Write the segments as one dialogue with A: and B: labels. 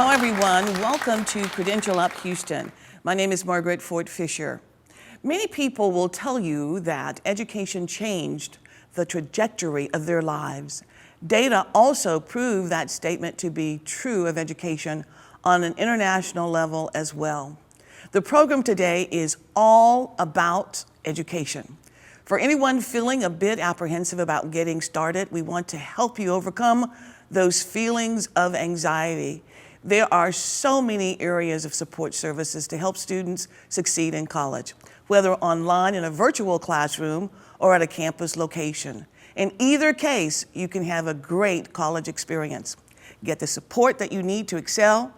A: Hello, everyone. Welcome to Credential Up Houston. My name is Margaret Ford Fisher. Many people will tell you that education changed the trajectory of their lives. Data also prove that statement to be true of education on an international level as well. The program today is all about education. For anyone feeling a bit apprehensive about getting started, we want to help you overcome those feelings of anxiety. There are so many areas of support services to help students succeed in college, whether online in a virtual classroom or at a campus location. In either case, you can have a great college experience. Get the support that you need to excel,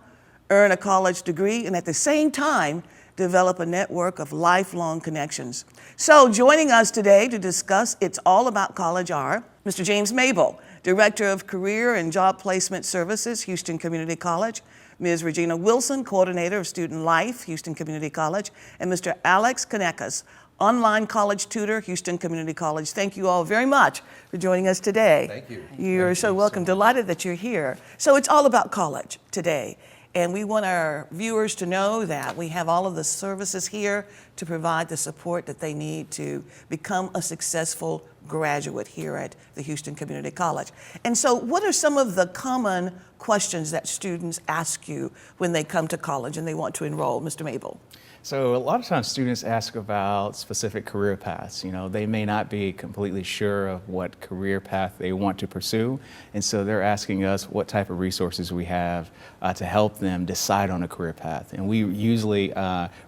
A: earn a college degree, and at the same time, develop a network of lifelong connections. So joining us today to discuss It's All About College are Mr. James Mable, Director of Career and Job Placement Services, Houston Community College, Ms. Regina Wilson, Coordinator of Student Life, Houston Community College, and Mr. Alex Kanakis, Online College Tutor, Houston Community College. Thank you all very much for joining us today.
B: Thank you.
A: You're so welcome. Delighted that you're here. So it's all about college today. And we want our viewers to know that we have all of the services here to provide the support that they need to become a successful graduate here at the Houston Community College. And so what are some of the common questions that students ask you when they come to college and they want to enroll? Mr. Mable.
C: So a lot of times students ask about specific career paths. You know, they may not be completely sure of what career path they want to pursue. And so they're asking us what type of resources we have to help them decide on a career path. And we usually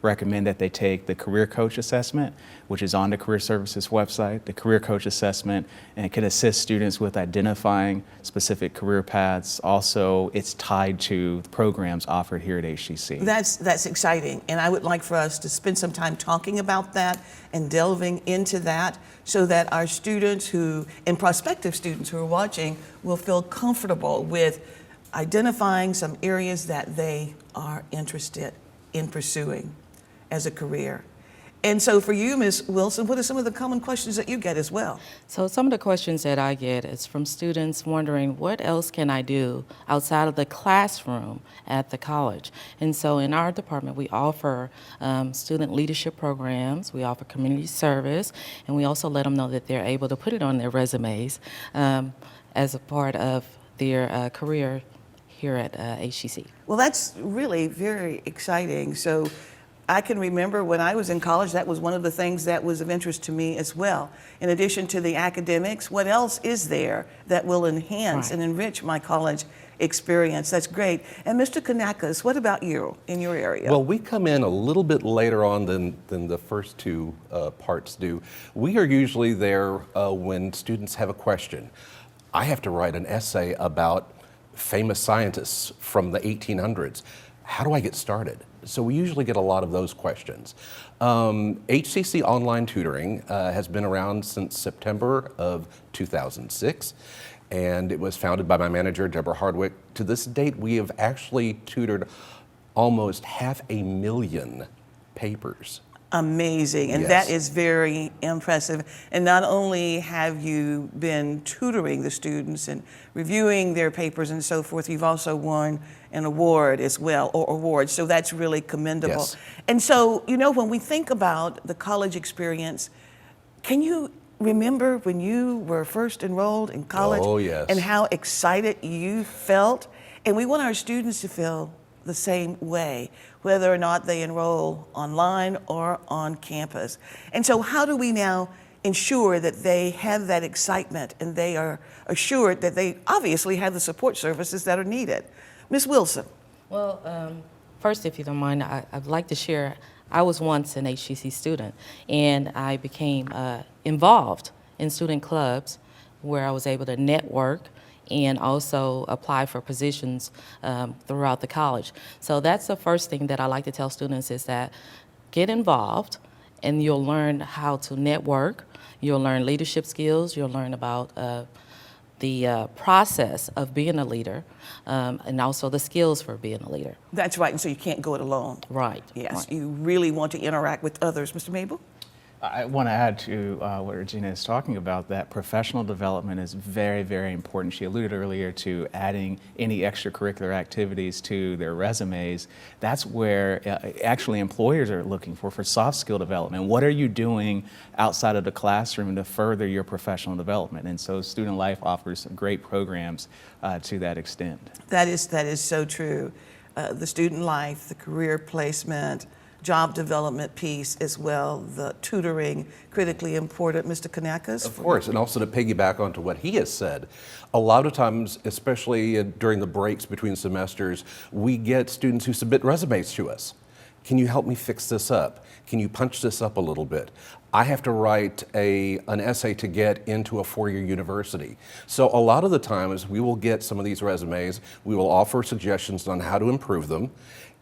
C: recommend that they take the Career Coach Assessment, which is on the Career Services website. The Career Coach Assessment, and it can assist students with identifying specific career paths. Also, it's tied to the programs offered here at HCC.
A: That's exciting, and I would like for us to spend some time talking about that and delving into that so that our students who, and prospective students who are watching, will feel comfortable with identifying some areas that they are interested in pursuing as a career. And so for you, Ms. Wilson, what are some of the common questions that you get as well?
D: So some of the questions that I get is from students wondering, what else can I do outside of the classroom at the college? And so in our department, we offer student leadership programs, we offer community service, and we also let them know that they're able to put it on their resumes as a part of their career here at HCC.
A: Well, that's really very exciting. So I can remember when I was in college, that was one of the things that was of interest to me as well. In addition to the academics, what else is there that will enhance and enrich my college experience? That's great. And Mr. Kanakis, what about you in your area?
B: Well, we come in a little bit later on than the first two parts do. We are usually there when students have a question. I have to write an essay about famous scientists from the 1800s. How do I get started? So we usually get a lot of those questions. Hcc Online Tutoring has been around since September of 2006, and it was founded by my manager, Deborah Hardwick. To this date, we have actually tutored almost 500,000 papers.
A: Amazing, and
B: Yes.
A: that is very impressive. And not only have you been tutoring the students and reviewing their papers and so forth, you've also won an award as well, or awards, so that's really commendable.
B: Yes.
A: And so, you know, when we think about the college experience, can you remember when you were first enrolled in college?
B: Oh, yes.
A: And how excited you felt? And we want our students to feel the same way, whether or not they enroll online or on campus. And so how do we now ensure that they have that excitement and they are assured that they obviously have the support services that are needed? Ms. Wilson.
D: Well, first, if you don't mind, I'd like to share, I was once an HCC student, and I became involved in student clubs where I was able to network and also apply for positions throughout the college. So that's the first thing that I like to tell students is that get involved and you'll learn how to network, you'll learn leadership skills, you'll learn about the process of being a leader and also the skills for being a leader.
A: That's right, and so you can't go it alone.
D: Right.
A: Yes,
D: right.
A: you really want to interact with others. Mr. Mable?
C: I want to add to what Regina is talking about, that professional development is very, very important. She alluded earlier to adding any extracurricular activities to their resumes. That's where actually employers are looking for soft skill development. What are you doing outside of the classroom to further your professional development? And so Student Life offers some great programs to that extent.
A: That is so true. The student life, the career placement, job development piece as well, the tutoring, critically important. Mr. Kanakis?
B: Of course, and also to piggyback onto what he has said, a lot of times, especially during the breaks between semesters, we get students who submit resumes to us. Can you help me fix this up? Can you punch this up a little bit? I have to write an essay to get into a four-year university. So a lot of the times we will get some of these resumes, we will offer suggestions on how to improve them,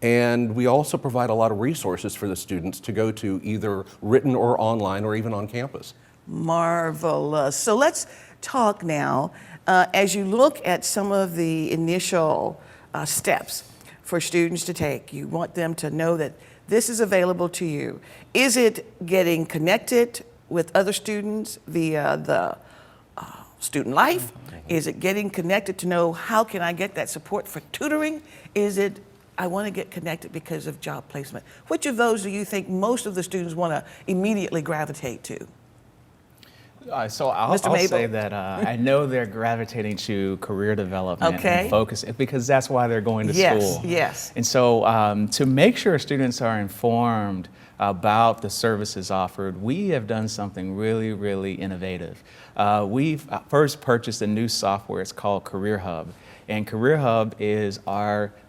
B: and we also provide a lot of resources for the students to go to, either written or online or even on campus.
A: Marvelous. So let's talk now, as you look at some of the initial steps for students to take. You want them to know that this is available to you. Is it getting connected with other students via the Student Life? Is it getting connected to know how can I get that support for tutoring? Is it I want to get connected because of job placement? Which of those do you think most of the students want to immediately gravitate to?
C: So I'll
A: Mable?
C: say that I know they're gravitating to career development
A: Okay.
C: and focus, because that's why they're going to school.
A: Yes.
C: And so to make sure students are informed about the services offered, we have done something really, really innovative. We've first purchased a new software. It's called Career Hub. And Career Hub is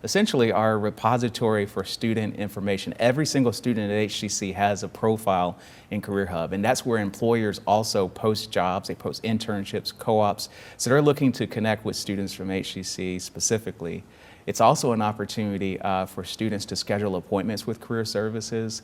C: essentially our repository for student information. Every single student at HCC has a profile in Career Hub, and that's where employers also post jobs. They post internships, co-ops. So they're looking to connect with students from HCC specifically. It's also an opportunity for students to schedule appointments with career services.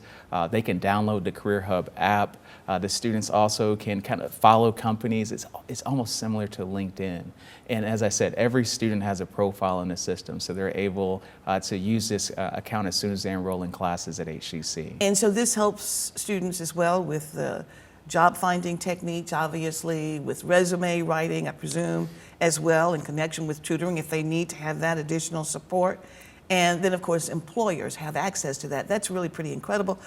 C: They can download the Career Hub app. The students also can kind of follow companies. It's almost similar to LinkedIn. And as I said, every student has a profile in the system, so they're able to use this account as soon as they enroll in classes at HCC.
A: And so this helps students as well with the job finding techniques, obviously, with resume writing, I presume, as well, in connection with tutoring if they need to have that additional support. And then, of course, employers have access to that. That's really pretty incredible.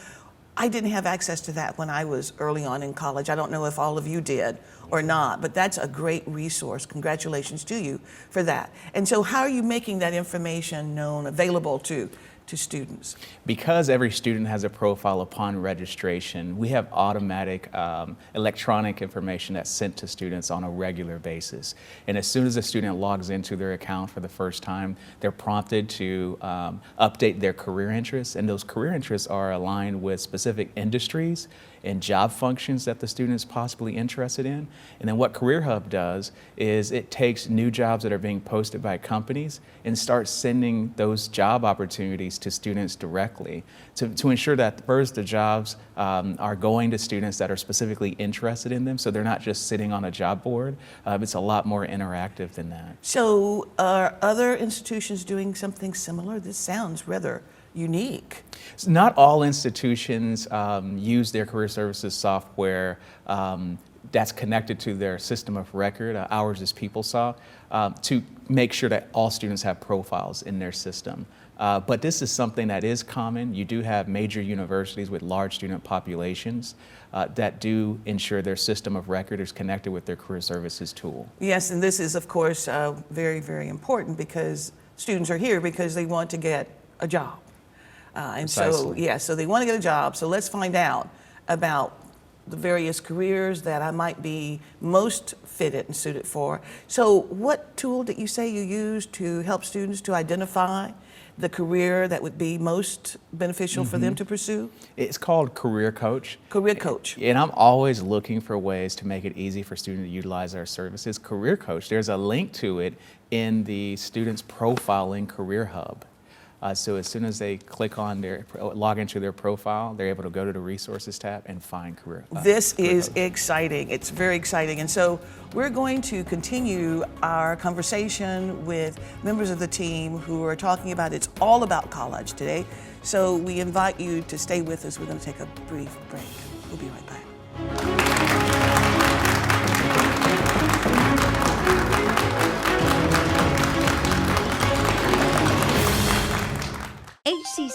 A: I didn't have access to that when I was early on in college. I don't know if all of you did or not, but that's a great resource. Congratulations to you for that. And so how are you making that information known, available to students?
C: Because every student has a profile upon registration, we have automatic electronic information that's sent to students on a regular basis. And as soon as a student logs into their account for the first time, they're prompted to update their career interests, and those career interests are aligned with specific industries and job functions that the student is possibly interested in. And then what Career Hub does is it takes new jobs that are being posted by companies and starts sending those job opportunities to students directly to ensure that first the jobs are going to students that are specifically interested in them, so they're not just sitting on a job board. It's a lot more interactive than that.
A: So are other institutions doing something similar? This sounds rather unique.
C: Not all institutions use their career services software that's connected to their system of record. Ours is PeopleSoft, to make sure that all students have profiles in their system. But this is something that is common. You do have major universities with large student populations that do ensure their system of record is connected with their career services tool.
A: Yes, and this is, of course, very, very important because students are here because they want to get a job. And so, yeah, so they want to get a job. So let's find out about the various careers that I might be most fitted and suited for. So what tool did you say you use to help students to identify the career that would be most beneficial for them to pursue?
C: It's called Career Coach.
A: Career Coach.
C: And I'm always looking for ways to make it easy for students to utilize our services. Career Coach, there's a link to it in the student's profile in Career Hub. So as soon as they click on log into their profile, they're able to go to the resources tab and find career.
A: This
C: Career
A: is
C: Hub.
A: exciting. It's very exciting. And so we're going to continue our conversation with members of the team who are talking about It's All About College today. So we invite you to stay with us. We're going to take a brief break. We'll be right back.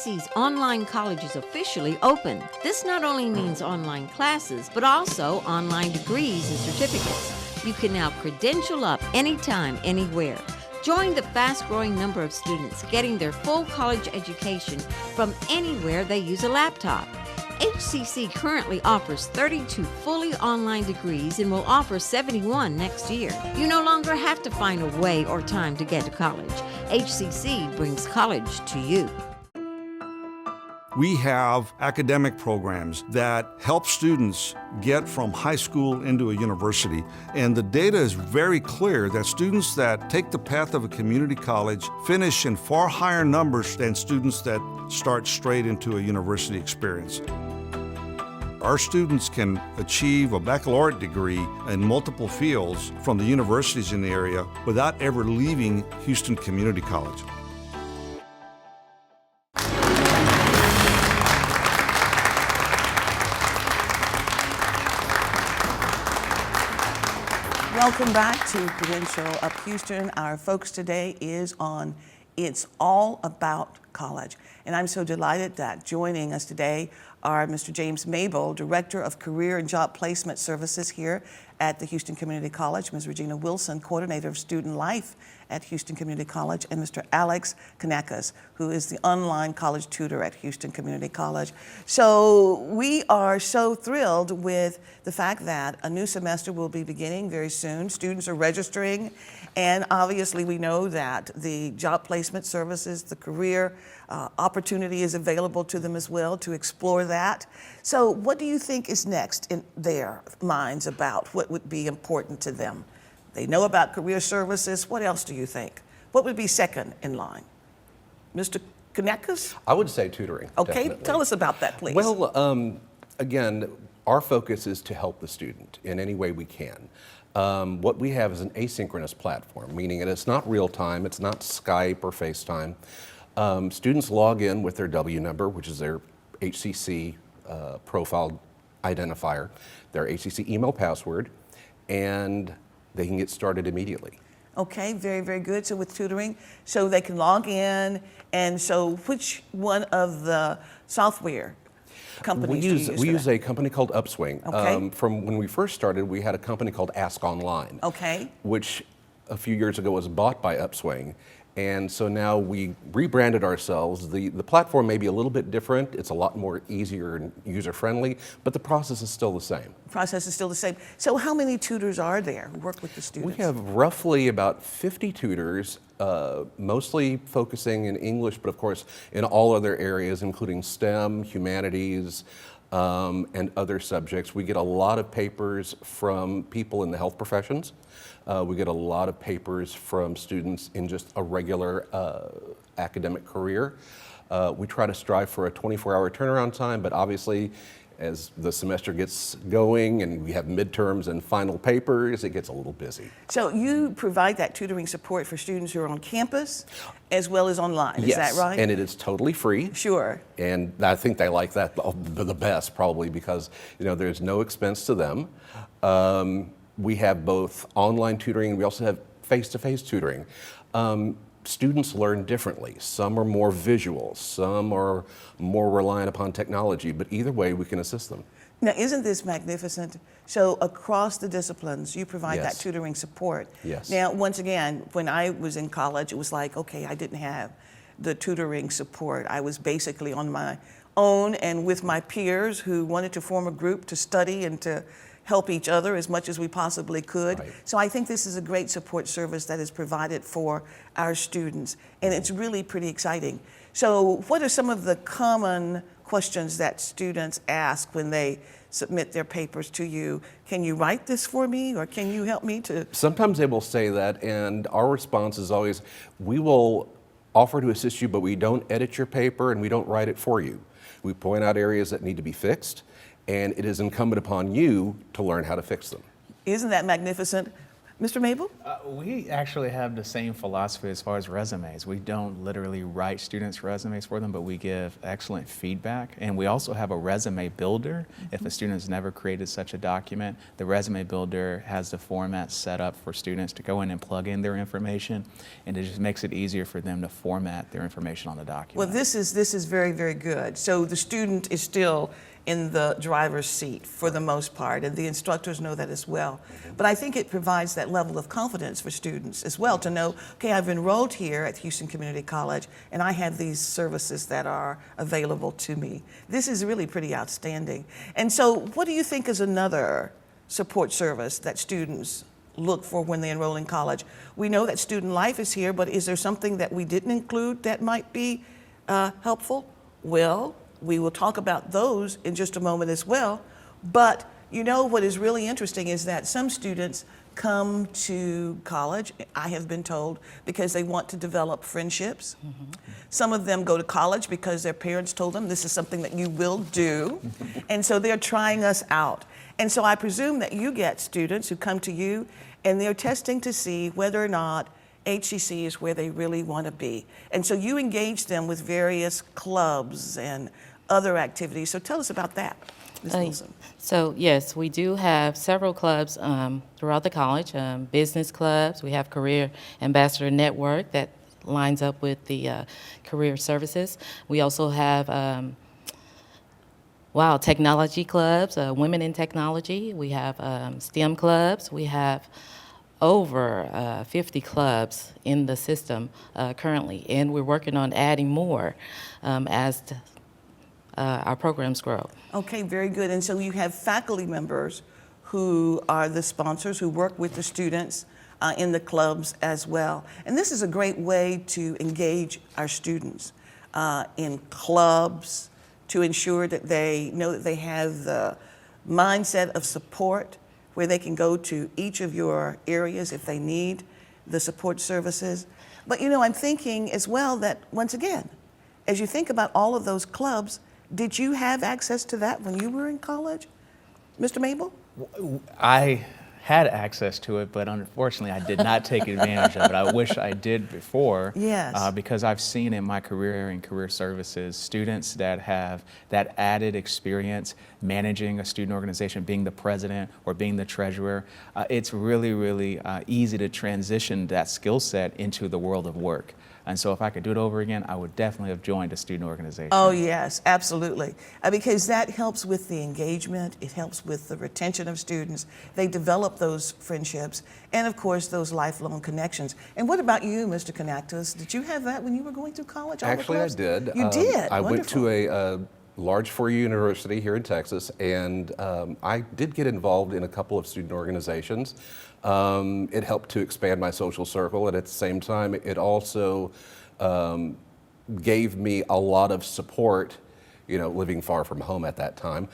E: HCC's online college is officially open. This not only means online classes, but also online degrees and certificates. You can now credential up anytime, anywhere. Join the fast-growing number of students getting their full college education from anywhere they use a laptop. HCC currently offers 32 fully online degrees and will offer 71 next year. You no longer have to find a way or time to get to college. HCC brings college to you.
F: We have academic programs that help students get from high school into a university. And the data is very clear that students that take the path of a community college finish in far higher numbers than students that start straight into a university experience. Our students can achieve a baccalaureate degree in multiple fields from the universities in the area without ever leaving Houston Community College.
A: Welcome back to Credential Up Houston. Our focus today is on It's All About College. And I'm so delighted that joining us today are Mr. James Mable, Director of Career and Job Placement Services here at the Houston Community College, Ms. Regina Wilson, Coordinator of Student Life at Houston Community College, and Mr. Alex Kanakis, who is the online college tutor at Houston Community College. So we are so thrilled with the fact that a new semester will be beginning very soon. Students are registering, and obviously we know that the job placement services, the career opportunity is available to them as well to explore that. So what do you think is next in their minds about what would be important to them? They know about career services. What else do you think? What would be second in line? Mr. Kanakis?
B: I would say tutoring.
A: Okay,
B: definitely.
A: tell us about that, please.
B: Well, again, our focus is to help the student in any way we can. What we have is an asynchronous platform, meaning it's not real time, it's not Skype or FaceTime. Students log in with their W number, which is their HCC profile identifier, their HCC email password, and they can get started immediately.
A: Okay, very, very good. So with tutoring, so they can log in, and so which one of the software companies do you use?
B: We use a company called Upswing.
A: Okay.
B: From when we first started, we had a company called Ask Online,
A: Okay.
B: which a few years ago was bought by Upswing. And so now we rebranded ourselves. The platform may be a little bit different. It's a lot more easier and user-friendly, but the process is still the same.
A: Process is still the same. So how many tutors are there who work with the students?
B: We have roughly about 50 tutors, mostly focusing in English, but of course in all other areas, including STEM, humanities, and other subjects. We get a lot of papers from people in the health professions. We get a lot of papers from students in just a regular academic career. We try to strive for a 24-hour turnaround time, but obviously as the semester gets going and we have midterms and final papers, it gets a little busy.
A: So you provide that tutoring support for students who are on campus as well as online, is that right?
B: And it is totally free.
A: Sure.
B: And I think they like that the best probably because there's no expense to them. We have both online tutoring and we also have face-to-face tutoring. Students learn differently. Some are more visual, some are more reliant upon technology, but either way we can assist them.
A: Now, isn't this magnificent? So across the disciplines, you provide that
B: Yes.
A: tutoring support.
B: Yes.
A: Now, once again, when I was in college, it was like, okay, I didn't have the tutoring support. I was basically on my own and with my peers who wanted to form a group to study and to help each other as much as we possibly could.
B: Right.
A: So I think this is a great support service that is provided for our students, and it's really pretty exciting. So what are some of the common questions that students ask when they submit their papers to you? Can you write this for me, or can you help me to?
B: Sometimes they will say that, and our response is always, we will offer to assist you, but we don't edit your paper and we don't write it for you. We point out areas that need to be fixed, and it is incumbent upon you to learn how to fix them.
A: Isn't that magnificent? Mr. Mable?
C: We actually have the same philosophy as far as resumes. We don't literally write students' resumes for them, but we give excellent feedback. And we also have a resume builder. If a student has never created such a document, the resume builder has the format set up for students to go in and plug in their information, and it just makes it easier for them to format their information on the document.
A: Well, this is very, very good. So the student is still in the driver's seat for the most part, and the instructors know that as well. But I think it provides that level of confidence for students as well to know, okay, I've enrolled here at Houston Community College, and I have these services that are available to me. This is really pretty outstanding. And so what do you think is another support service that students look for when they enroll in college? We know that student life is here, but is there something that we didn't include that might be helpful? Well, we will talk about those in just a moment as well. But you know what is really interesting is that some students come to college, I have been told, because they want to develop friendships. Some of them go to college because their parents told them this is something that you will do. And so they're trying us out. And so I presume that you get students who come to you and they're testing to see whether or not HCC is where they really want to be. And so you engage them with various clubs and other activities. So tell us about that, Ms. Wilson.
D: So yes, we do have several clubs throughout the college, business clubs. We have Career Ambassador Network that lines up with the career services. We also have technology clubs, women in technology. We have STEM clubs. We have over 50 clubs in the system currently, and we're working on adding more as our programs grow.
A: Okay, very good. And so you have faculty members who are the sponsors who work with the students in the clubs as well. And this is a great way to engage our students in clubs to ensure that they know that they have the mindset of support where they can go to each of your areas if they need the support services. But you know, I'm thinking as well that once again, as you think about all of those clubs, did you have access to that when you were in college, Mr. Mable?
C: I had access to it, but unfortunately I did not take advantage of it. I wish I did before.
A: Yes.
C: Because I've seen in my career in career services, students that have that added experience managing a student organization, being the president or being the treasurer, it's really, really easy to transition that skill set into the world of work. And so if I could do it over again, I would definitely have joined a student organization.
A: Oh yes, absolutely. Because that helps with the engagement, it helps with the retention of students. They develop those friendships and of course those lifelong connections. And what about you, Mr. Kanakis? Did you have that when you were going through college?
B: Actually, I did.
A: You did?
B: I
A: Wonderful.
B: went to a large four-year university here in Texas, and I did get involved in a couple of student organizations. It helped to expand my social circle, and at the same time, it also gave me a lot of support, you know, living far from home at that time,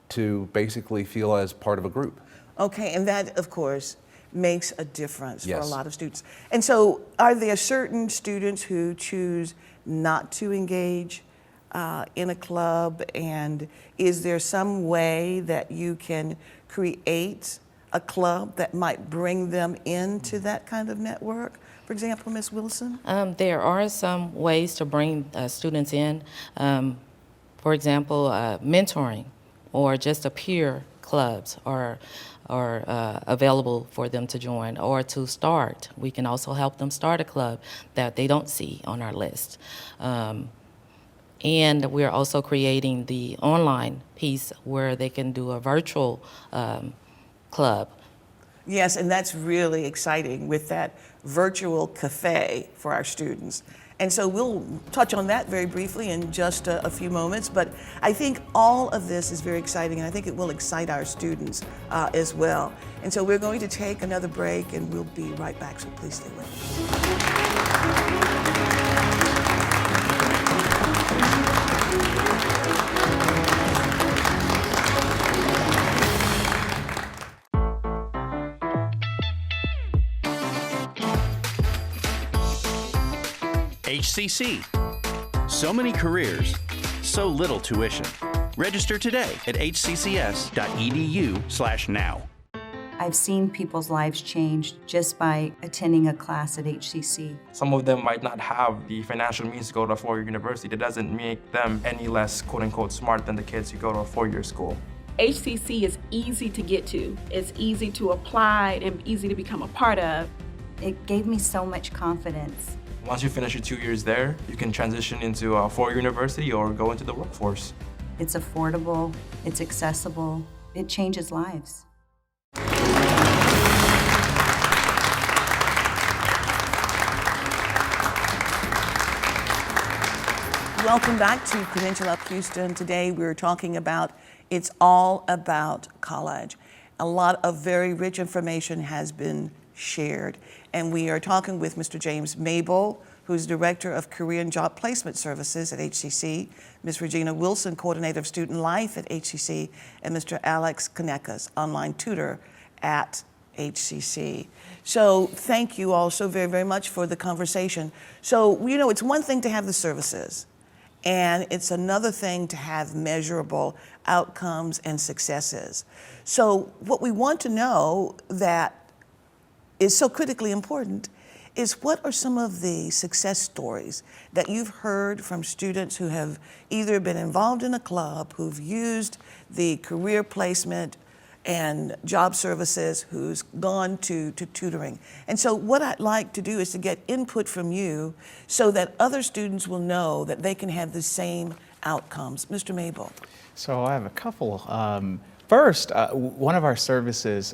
B: to basically feel as part of a group.
A: Okay, and that, of course, makes a difference for a
B: Yes.
A: lot of students. And so, are there certain students who choose not to engage in a club? And is there some way that you can create a club that might bring them into that kind of network? For example, Ms. Wilson?
D: There are some ways to bring students in. For example, mentoring or just a peer clubs are available for them to join or to start. We can also help them start a club that they don't see on our list. And we're also creating the online piece where they can do a virtual club.
A: Yes, and that's really exciting with that virtual cafe for our students. And so we'll touch on that very briefly in just a few moments, but I think all of this is very exciting, and I think it will excite our students as well. And so we're going to take another break, and we'll be right back, so please stay with us.
G: HCC. So many careers, so little tuition. Register today at hccs.edu/now.
H: I've seen people's lives change just by attending a class at HCC.
I: Some of them might not have the financial means to go to a four-year university. That doesn't make them any less quote-unquote smart than the kids who go to a four-year school.
J: HCC is easy to get to. It's easy to apply and easy to become a part of.
H: It gave me so much confidence.
I: Once you finish your 2 years there, you can transition into a four-year university or go into the workforce.
H: It's affordable, it's accessible, it changes lives.
A: Welcome back to Credential Up Houston. Today we're talking about It's All About College. A lot of very rich information has been shared, and we are talking with Mr. James Mable, who's Director of Career and Job Placement Services at HCC, Ms. Regina Wilson, Coordinator of Student Life at HCC, and Mr. Alex Kanakis, Online Tutor at HCC. So thank you all so very, very much for the conversation. So, you know, it's one thing to have the services, and it's another thing to have measurable outcomes and successes. So what we want to know that is so critically important is what are some of the success stories that you've heard from students who have either been involved in a club, who've used the career placement and job services, who's gone to tutoring. And so what I'd like to do is to get input from you so that other students will know that they can have the same outcomes. Mr. Mable.
C: So I have a couple. First, one of our services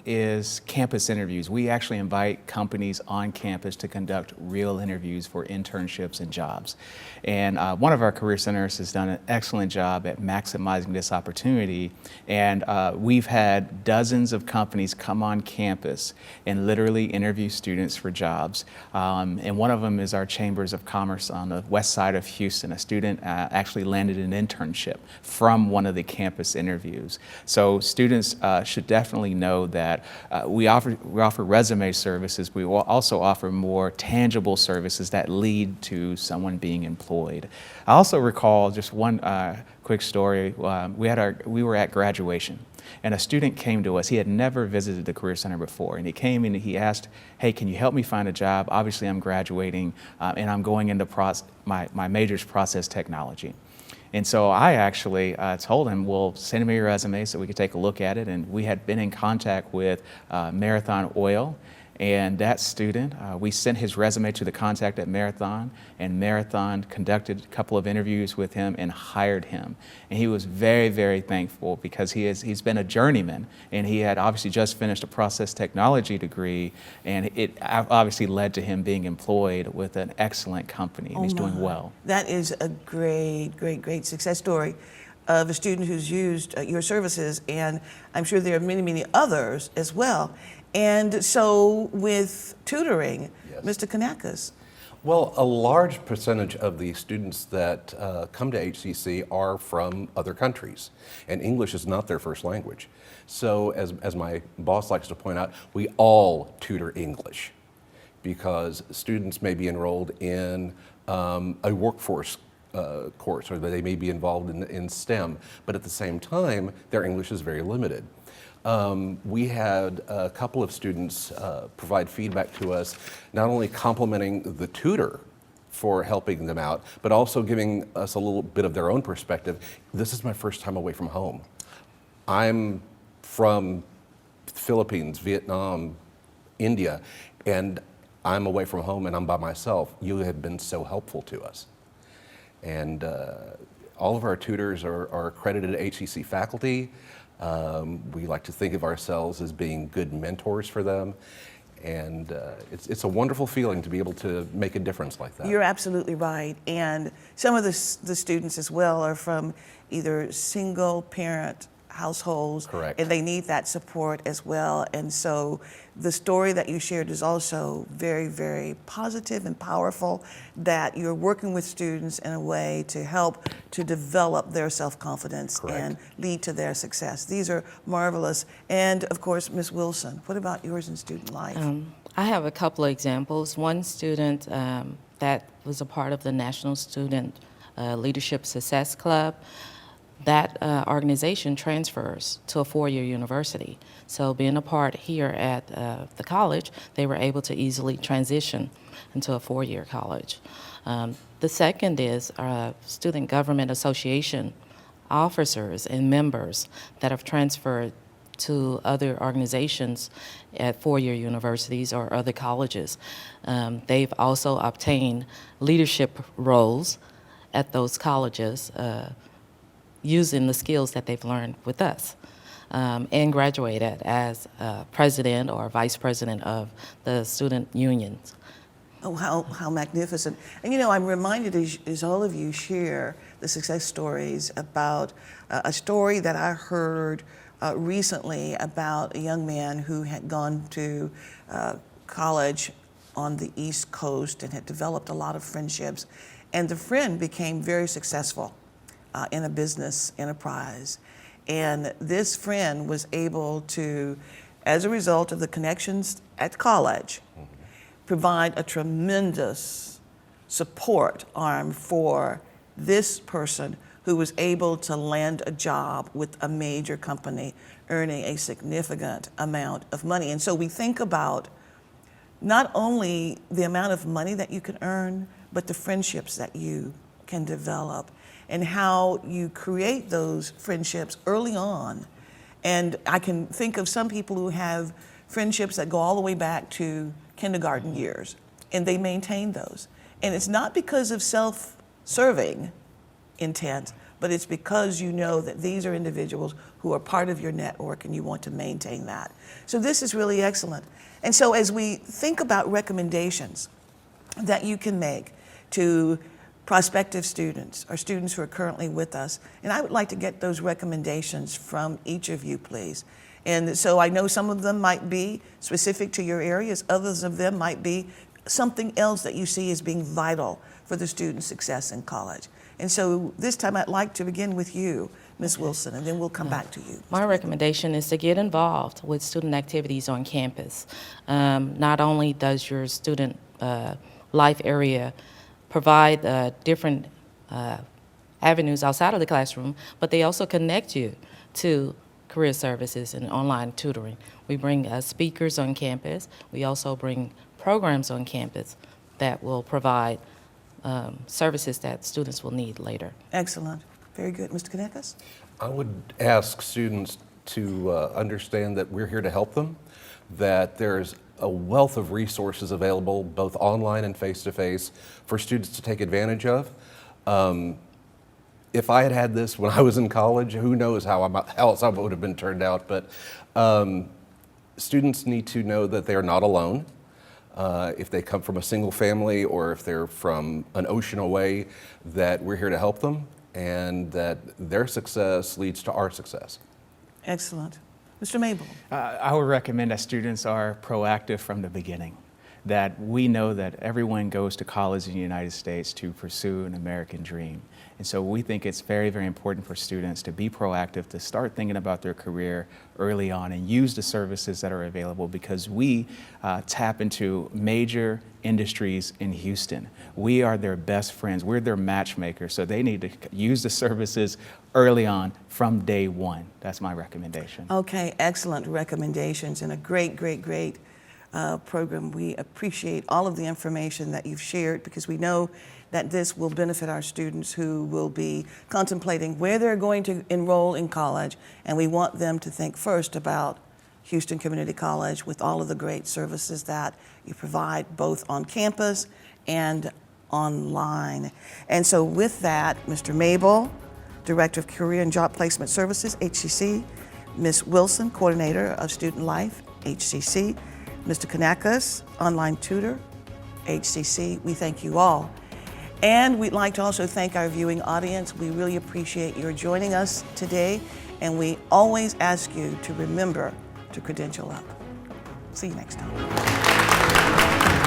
C: is campus interviews. We actually invite companies on campus to conduct real interviews for internships and jobs. And one of our career centers has done an excellent job at maximizing this opportunity. And we've had dozens of companies come on campus and literally interview students for jobs. And one of them is our Chambers of Commerce on the west side of Houston. A student actually landed an internship from one of the campus interviews. So students should definitely know that we offer resume services. We will also offer more tangible services that lead to someone being employed. I also recall just one quick story. We were at graduation, and a student came to us. He had never visited the Career Center before, and he came and he asked, "Hey, can you help me find a job? Obviously, I'm graduating, and I'm going into my major's process technology." And so I actually told him, well, send me your resume so we could take a look at it. And we had been in contact with Marathon Oil. And that student, we sent his resume to the contact at Marathon, and Marathon conducted a couple of interviews with him and hired him. And he was very, very thankful because he's been a journeyman, and he had obviously just finished a process technology degree, and it obviously led to him being employed with an excellent company, and he's doing well.
A: That is a great, great, great success story of a student who's used your services, and I'm sure there are many, many others as well. And so with tutoring, yes. Mr. Kanakis.
B: Well, a large percentage of the students that come to HCC are from other countries, and English is not their first language. So as my boss likes to point out, we all tutor English because students may be enrolled in a workforce course, or they may be involved in STEM, but at the same time, their English is very limited. We had a couple of students provide feedback to us, not only complimenting the tutor for helping them out, but also giving us a little bit of their own perspective. This is my first time away from home. I'm from the Philippines, Vietnam, India, and I'm away from home and I'm by myself. You have been so helpful to us. And all of our tutors are accredited HCC faculty. We like to think of ourselves as being good mentors for them, and it's a wonderful feeling to be able to make a difference like that.
A: You're absolutely right, and some of the students as well are from either single parent households.
B: Correct.
A: And they need that support as well, and so the story that you shared is also very, very positive and powerful, that you're working with students in a way to help to develop their self-confidence and lead to their success. These are marvelous. And of course, Ms. Wilson, what about yours in student life?
D: I have a couple of examples. One student that was a part of the National Student Leadership Success Club, that organization transfers to a four-year university. So being a part here at the college, they were able to easily transition into a four-year college. The second is Student Government Association officers and members that have transferred to other organizations at four-year universities or other colleges. They've also obtained leadership roles at those colleges using the skills that they've learned with us, and graduated as president or vice president of the student unions.
A: Oh, how magnificent. And you know, I'm reminded as all of you share the success stories about a story that I heard recently about a young man who had gone to college on the East Coast and had developed a lot of friendships. And the friend became very successful in a business enterprise. And this friend was able to, as a result of the connections at college, provide a tremendous support arm for this person who was able to land a job with a major company, earning a significant amount of money. And so we think about not only the amount of money that you can earn, but the friendships that you can develop and how you create those friendships early on. And I can think of some people who have friendships that go all the way back to kindergarten years, and they maintain those. And it's not because of self-serving intent, but it's because you know that these are individuals who are part of your network and you want to maintain that. So this is really excellent. And so as we think about recommendations that you can make to prospective students or students who are currently with us, and I would like to get those recommendations from each of you, please. And so I know some of them might be specific to your areas, others of them might be something else that you see as being vital for the student's success in college. And so this time I'd like to begin with you, Ms. Wilson, and then we'll come back to you.
D: My recommendation is to get involved with student activities on campus. Not only does your student life area provide different avenues outside of the classroom, but they also connect you to career services and online tutoring. We bring speakers on campus. We also bring programs on campus that will provide services that students will need later.
A: Excellent. Very good. Mr. Kanakis?
B: I would ask students to understand that we're here to help them, that there's a wealth of resources available, both online and face-to-face, for students to take advantage of. If I had had this when I was in college, who knows how else I would have been turned out, but students need to know that they are not alone. If they come from a single family or if they're from an ocean away, that we're here to help them and that their success leads to our success.
A: Excellent. Mr. Mable?
C: I would recommend that students are proactive from the beginning, that we know that everyone goes to college in the United States to pursue an American dream. And so we think it's very, very important for students to be proactive, to start thinking about their career early on and use the services that are available, because we tap into major industries in Houston. We are their best friends. We're their matchmakers. So they need to use the services early on from day one. That's my recommendation.
A: Okay, excellent recommendations and a great, great, great program. We appreciate all of the information that you've shared because we know that this will benefit our students who will be contemplating where they're going to enroll in college, and we want them to think first about Houston Community College with all of the great services that you provide both on campus and online. And so with that, Mr. Mable, Director of Career and Job Placement Services, HCC, Ms. Wilson, Coordinator of Student Life, HCC, Mr. Kanakis, Online Tutor, HCC, we thank you all. And we'd like to also thank our viewing audience. We really appreciate your joining us today, and we always ask you to remember to credential up. See you next time.